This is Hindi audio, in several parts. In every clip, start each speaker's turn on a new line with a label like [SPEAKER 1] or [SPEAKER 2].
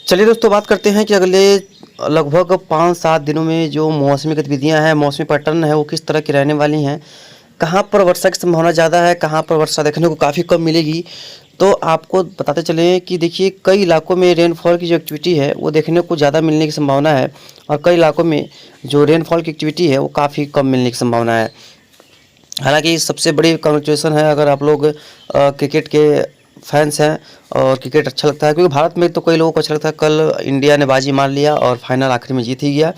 [SPEAKER 1] चलिए दोस्तों, बात करते हैं कि अगले लगभग 5-7 दिनों में जो मौसमी गतिविधियां हैं, मौसमी पैटर्न है, वो किस तरह की रहने वाली हैं। कहाँ पर वर्षा की संभावना ज़्यादा है, कहाँ पर वर्षा देखने को काफ़ी कम मिलेगी। तो आपको बताते चलें कि देखिए, कई इलाकों में रेनफॉल की जो एक्टिविटी है वो देखने को ज़्यादा मिलने की संभावना है, और कई इलाकों में जो रेनफॉल की एक्टिविटी है वो काफ़ी कम मिलने की संभावना है। हालांकि सबसे बड़ी कंग्रेचुलेसन है अगर आप लोग क्रिकेट के फैंस हैं और क्रिकेट अच्छा लगता है, क्योंकि भारत में तो कई लोगों को अच्छा लगता है। कल इंडिया ने बाजी मार लिया और फाइनल आखिर में जीत ही गया।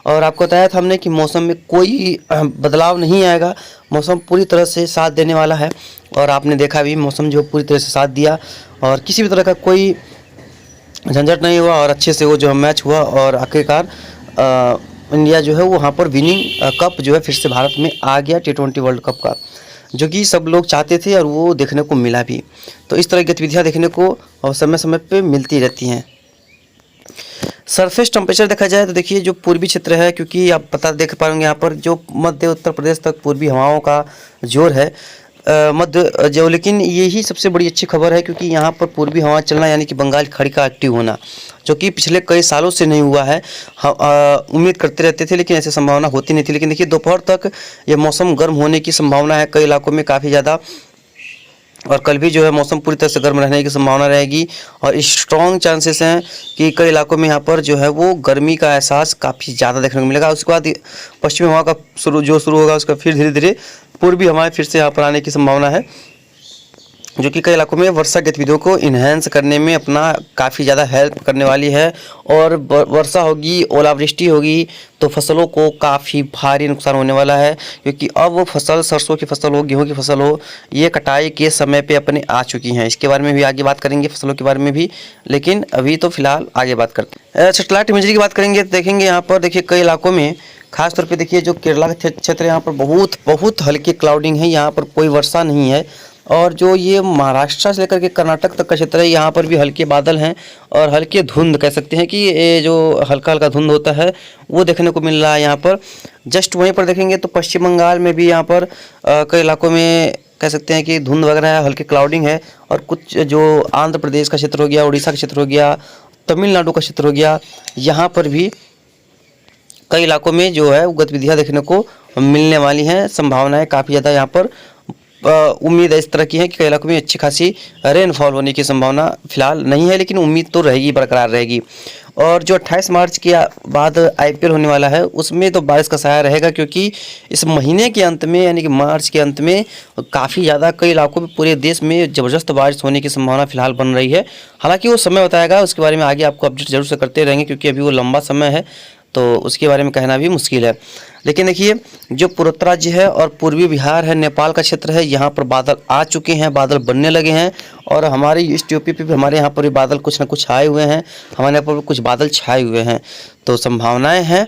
[SPEAKER 1] और आपको बताया था हमने कि मौसम में कोई बदलाव नहीं आएगा, मौसम पूरी तरह से साथ देने वाला है। और आपने देखा भी, मौसम जो पूरी तरह से साथ दिया और किसी भी तरह का कोई झंझट नहीं हुआ, और अच्छे से वो जो मैच हुआ, और आखिरकार इंडिया जो है वो वहाँ पर विनिंग कप जो है फिर से भारत में आ गया, T20 वर्ल्ड कप का, जो कि सब लोग चाहते थे और वो देखने को मिला भी। तो इस तरह की गतिविधियाँ देखने को और समय समय पे मिलती रहती हैं। सरफेस टेम्परेचर देखा जाए तो देखिए, जो पूर्वी क्षेत्र है, क्योंकि आप पता देख पाएंगे यहाँ पर जो मध्य उत्तर प्रदेश तक पूर्वी हवाओं का जोर है, मध्य जो, लेकिन यही सबसे बड़ी अच्छी खबर है, क्योंकि यहाँ पर पूर्वी हवा चलना यानी कि बंगाल की खाड़ी का एक्टिव होना, जो कि पिछले कई सालों से नहीं हुआ है। उम्मीद करते रहते थे लेकिन ऐसी संभावना होती नहीं थी। लेकिन देखिए, दोपहर तक ये मौसम गर्म होने की संभावना है कई इलाकों में काफ़ी ज़्यादा, और कल भी जो है मौसम पूरी तरह से गर्म रहने की संभावना रहेगी। और स्ट्रॉन्ग चांसेस हैं कि कई इलाकों में यहाँ पर जो है वो गर्मी का एहसास काफ़ी ज़्यादा देखने को मिलेगा। उसके बाद पश्चिमी हवा का शुरू होगा, उसका फिर धीरे धीरे पूर्वी हवाएं फिर से यहाँ पर आने की संभावना है, जो कि कई इलाकों में वर्षा गतिविधियों को इन्हेंस करने में अपना काफ़ी ज़्यादा हेल्प करने वाली है। और वर्षा होगी, ओलावृष्टि होगी, तो फसलों को काफ़ी भारी नुकसान होने वाला है, क्योंकि अब वो फसल, सरसों की फसल हो, गेहूं की फसल हो, ये कटाई के समय पे अपने आ चुकी हैं। इसके बारे में भी आगे बात करेंगे, फसलों के बारे में भी, लेकिन अभी तो फिलहाल आगे बात करते हैं। सैटेलाइट इमेजरी की बात करेंगे, देखेंगे यहाँ पर देखिए कई इलाकों में, खासतौर पे देखिए जो केरला का क्षेत्र है, यहाँ पर बहुत हल्की क्लाउडिंग है, यहाँ पर कोई वर्षा नहीं है। और जो ये महाराष्ट्र से लेकर के कर्नाटक तक का क्षेत्र है, यहाँ पर भी हल्के बादल हैं और हल्के धुंध, कह सकते हैं कि ये जो हल्का हल्का धुंध होता है वो देखने को मिल रहा है यहाँ पर। जस्ट वहीं पर देखेंगे तो पश्चिम बंगाल में भी यहाँ पर कई इलाकों में कह सकते हैं कि धुंध वगैरह है, हल्की क्लाउडिंग है। और कुछ जो आंध्र प्रदेश का क्षेत्र हो गया, उड़ीसा का क्षेत्र हो गया, तमिलनाडु का क्षेत्र हो गया, यहाँ पर भी कई इलाकों में जो है गतिविधियाँ देखने को मिलने वाली हैं। संभावनाएं काफ़ी ज़्यादा यहाँ पर उम्मीद है इस तरह की है कि कई इलाकों में अच्छी खासी रेनफॉल होने की संभावना फिलहाल नहीं है, लेकिन उम्मीद तो रहेगी, बरकरार रहेगी। और जो 28 मार्च के बाद IPL होने वाला है, उसमें तो बारिश का साया रहेगा, क्योंकि इस महीने के अंत में यानी कि मार्च के अंत में काफ़ी ज़्यादा कई इलाकों में पूरे देश में ज़बरदस्त बारिश होने की संभावना फिलहाल बन रही है। हालांकि वो समय बताएगा, उसके बारे में आगे आपको अपडेट जरूर से करते रहेंगे, क्योंकि अभी वो लंबा समय है तो उसके बारे में कहना भी मुश्किल है। लेकिन देखिए, जो पूर्वोत्तर राज्य है और पूर्वी बिहार है, नेपाल का क्षेत्र है, यहाँ पर बादल आ चुके हैं, बादल बनने लगे हैं। और हमारे ईस्ट यूपी पे भी, हमारे यहाँ पर भी बादल कुछ ना कुछ आए हुए हैं, हमारे यहाँ पर भी कुछ बादल छाए हुए हैं। तो संभावनाएं हैं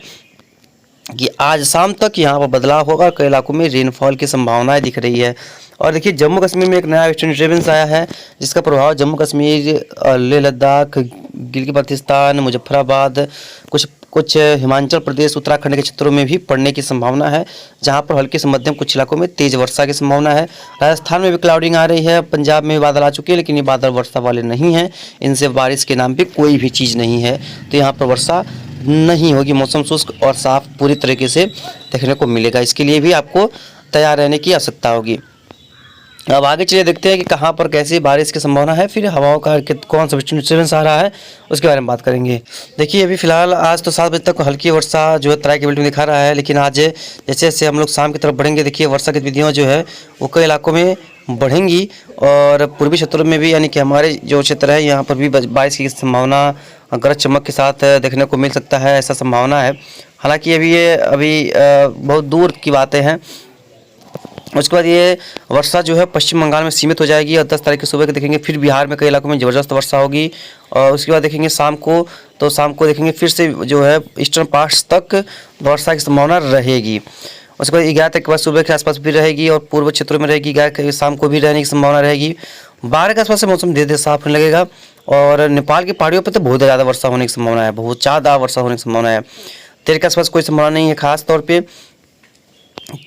[SPEAKER 1] कि आज शाम तक यहाँ पर बदलाव होगा और कई इलाकों में रेनफॉल की संभावनाएं दिख रही है। और देखिए, जम्मू कश्मीर में एक नया वेस्टर्न डिस्टर्बेंस आया है, जिसका प्रभाव जम्मू कश्मीर, लेह लद्दाख, गिलगित बाल्टिस्तान, मुजफ्फराबाद, कुछ हिमाचल प्रदेश, उत्तराखंड के क्षेत्रों में भी पड़ने की संभावना है, जहां पर हल्की से मध्यम कुछ इलाकों में तेज वर्षा की संभावना है। राजस्थान में भी क्लाउडिंग आ रही है, पंजाब में भी बादल आ चुके हैं, लेकिन ये बादल वर्षा वाले नहीं हैं, इनसे बारिश के नाम पे कोई भी चीज़ नहीं है। तो यहाँ पर वर्षा नहीं होगी, मौसम शुष्क और साफ पूरी तरीके से देखने को मिलेगा। इसके लिए भी आपको तैयार रहने की आवश्यकता होगी। अब आगे चलिए देखते हैं कि कहाँ पर कैसी बारिश की संभावना है, फिर हवाओं का कौन सा डिस्टर्बेंस आ रहा है उसके बारे में बात करेंगे। देखिए, अभी फिलहाल आज तो 7 बजे तक हल्की वर्षा जो है तराई के बेल्ट में दिखा रहा है, लेकिन आज जैसे जैसे हम लोग शाम की तरफ बढ़ेंगे, देखिए वर्षा गतिविधियाँ जो है वो कई इलाकों में बढ़ेंगी। और पूर्वी क्षेत्रों में भी, यानी कि हमारे जो क्षेत्र है यहाँ पर भी बारिश की संभावना गरज चमक के साथ देखने को मिल सकता है, ऐसा संभावना है। हालाँकि अभी बहुत दूर की बातें हैं। उसके बाद ये वर्षा जो है पश्चिम बंगाल में सीमित हो जाएगी, और 10 तारीख की सुबह के देखेंगे फिर बिहार में कई इलाकों में ज़बरदस्त वर्षा होगी। और उसके बाद देखेंगे शाम को देखेंगे फिर से जो है ईस्टर्न पार्ट्स तक वर्षा की संभावना रहेगी। उसके बाद 11 तक के बाद सुबह के आसपास भी रहेगी, और पूर्व क्षेत्रों में रहेगी, 11 के शाम को भी रहने की संभावना रहेगी। 12 के आसपास से मौसम धीरे धीरे साफ होने लगेगा, और नेपाल की पहाड़ियों पर तो बहुत ज़्यादा वर्षा होने की संभावना है, बहुत ज़्यादा वर्षा होने की संभावना है। 13 के आसपास कोई संभावना नहीं है खास तौर पर।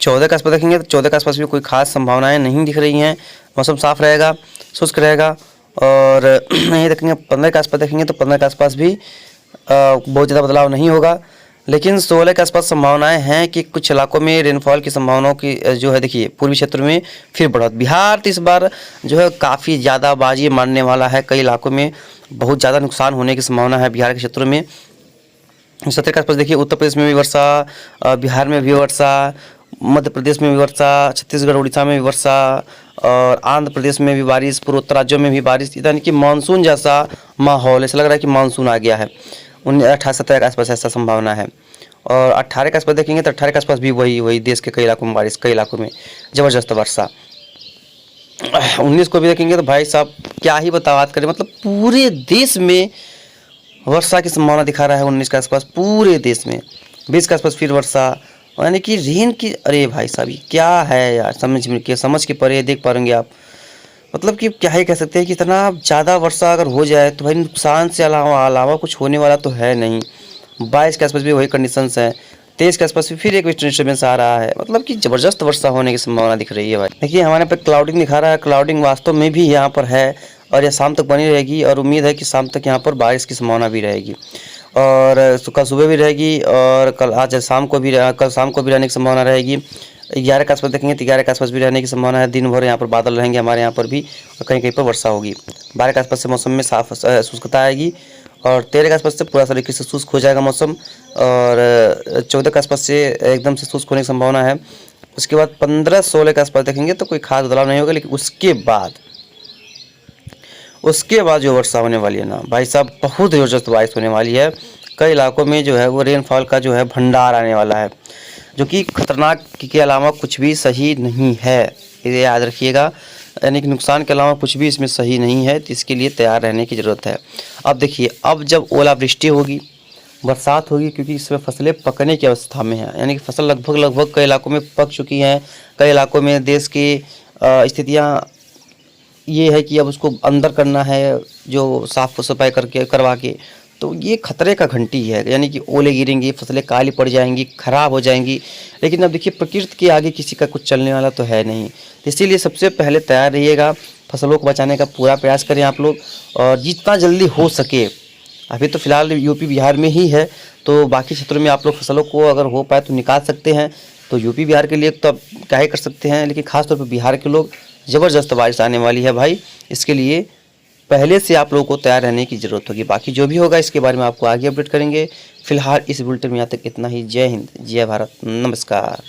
[SPEAKER 1] 14 के आसपास देखेंगे तो 14 के आसपास भी कोई खास संभावनाएं नहीं दिख रही हैं। मौसम साफ रहेगा, शुष्क रहेगा,
[SPEAKER 2] और यही देखेंगे 15 के आसपास देखेंगे तो 15 के आसपास भी बहुत ज़्यादा बदलाव नहीं होगा। लेकिन 16 के आसपास संभावनाएं हैं कि कुछ इलाकों में रेनफॉल की संभावनाओं की जो है देखिए पूर्वी क्षेत्र में फिर बढ़त। बिहार तो इस बार जो है काफ़ी ज़्यादा बाजी मारने वाला है, कई इलाकों में बहुत ज़्यादा नुकसान होने की संभावना है बिहार के क्षेत्रों में। 17 के आसपास देखिए उत्तर प्रदेश में भी वर्षा, बिहार में भी वर्षा, मध्य प्रदेश में भी वर्षा, छत्तीसगढ़ उड़ीसा में भी वर्षा और आंध्र प्रदेश में भी बारिश, पूर्वोत्तर राज्यों में भी बारिश, यानी कि मानसून जैसा माहौल, ऐसा लग रहा है कि मानसून आ गया है। 18-17 के आसपास ऐसा संभावना है। और 18 के आसपास देखेंगे तो 18 के आसपास भी वही देश के कई इलाकों में बारिश, कई इलाकों में ज़बरदस्त वर्षा। 19 को भी देखेंगे तो भाई साहब क्या ही बात करें, मतलब पूरे देश में वर्षा की संभावना दिखा रहा है 19 के आसपास पूरे देश में। 20 के आसपास फिर वर्षा, यानी कि रेन की, अरे भाई साहब ये क्या है यार, समझ के परे देख पाएंगे आप। मतलब कि क्या ही कह सकते हैं कि इतना ज़्यादा वर्षा अगर हो जाए तो भाई नुकसान से अलावा कुछ होने वाला तो है नहीं। 22 के आसपास भी वही कंडीशंस हैं। 23 के आसपास भी फिर एक वेस्टर्न डिस्टर्बेंस आ रहा है, मतलब कि ज़बरदस्त वर्षा होने की संभावना दिख रही है भाई। देखिए हमारे पे क्लाउडिंग दिखा रहा है, क्लाउडिंग वास्तव में भी यहाँ पर है और यह शाम तक बनी रहेगी और उम्मीद है कि शाम तक यहाँ पर बारिश की संभावना भी रहेगी और कल सुबह भी रहेगी और कल शाम को भी रहने की संभावना रहेगी। 11 के आसपास देखेंगे तो 11 के आसपास भी रहने की संभावना है। दिन भर यहाँ पर बादल रहेंगे हमारे यहाँ पर भी और कहीं कहीं पर वर्षा होगी। 12 के आसपास से मौसम में साफ शुष्कता आएगी और 13 के आसपास से पूरा तरीके से शुष्क हो जाएगा मौसम और 14 के आसपास से एकदम से शुष्क होने की संभावना है। उसके बाद 15-16 के आसपास देखेंगे तो कोई खास बदलाव नहीं होगा, लेकिन उसके बाद जो वर्षा होने वाली है ना भाई साहब, बहुत ज़बरदस्त बारिश होने वाली है। कई इलाकों में जो है वो रेनफॉल का जो है भंडार आने वाला है, जो कि खतरनाक के अलावा कुछ भी सही नहीं है, ये याद रखिएगा। यानी कि नुकसान के अलावा कुछ भी इसमें सही नहीं है, तो इसके लिए तैयार रहने की ज़रूरत है। अब देखिए, अब जब ओलावृष्टि होगी, बरसात होगी, क्योंकि इसमें फसलें पकने की अवस्था में हैं, यानी कि फसल लगभग कई इलाकों में पक चुकी हैं। कई इलाकों में देश की स्थितियाँ ये है कि अब उसको अंदर करना है, जो साफ़ सफाई करवा के, तो ये खतरे का घंटी है। यानी कि ओले गिरेंगी, फसलें काली पड़ जाएंगी, खराब हो जाएंगी। लेकिन अब देखिए प्रकृति के आगे किसी का कुछ चलने वाला तो है नहीं, इसीलिए सबसे पहले तैयार रहिएगा। फसलों को बचाने का पूरा प्रयास करें आप लोग और जितना जल्दी हो सके। अभी तो फिलहाल यूपी बिहार में ही है, तो बाकी क्षेत्रों में आप लोग फसलों को अगर हो पाए तो निकाल सकते हैं। तो यूपी बिहार के लिए तो अब क्या ही कर सकते हैं, लेकिन खासतौर पर बिहार के लोग, ज़बरदस्त बारिश आने वाली है भाई। इसके लिए पहले से आप लोगों को तैयार रहने की ज़रूरत होगी। बाकी जो भी होगा इसके बारे में आपको आगे अपडेट करेंगे। फिलहाल इस बुलेटिन में यहाँ तक इतना ही। जय हिंद, जय भारत, नमस्कार।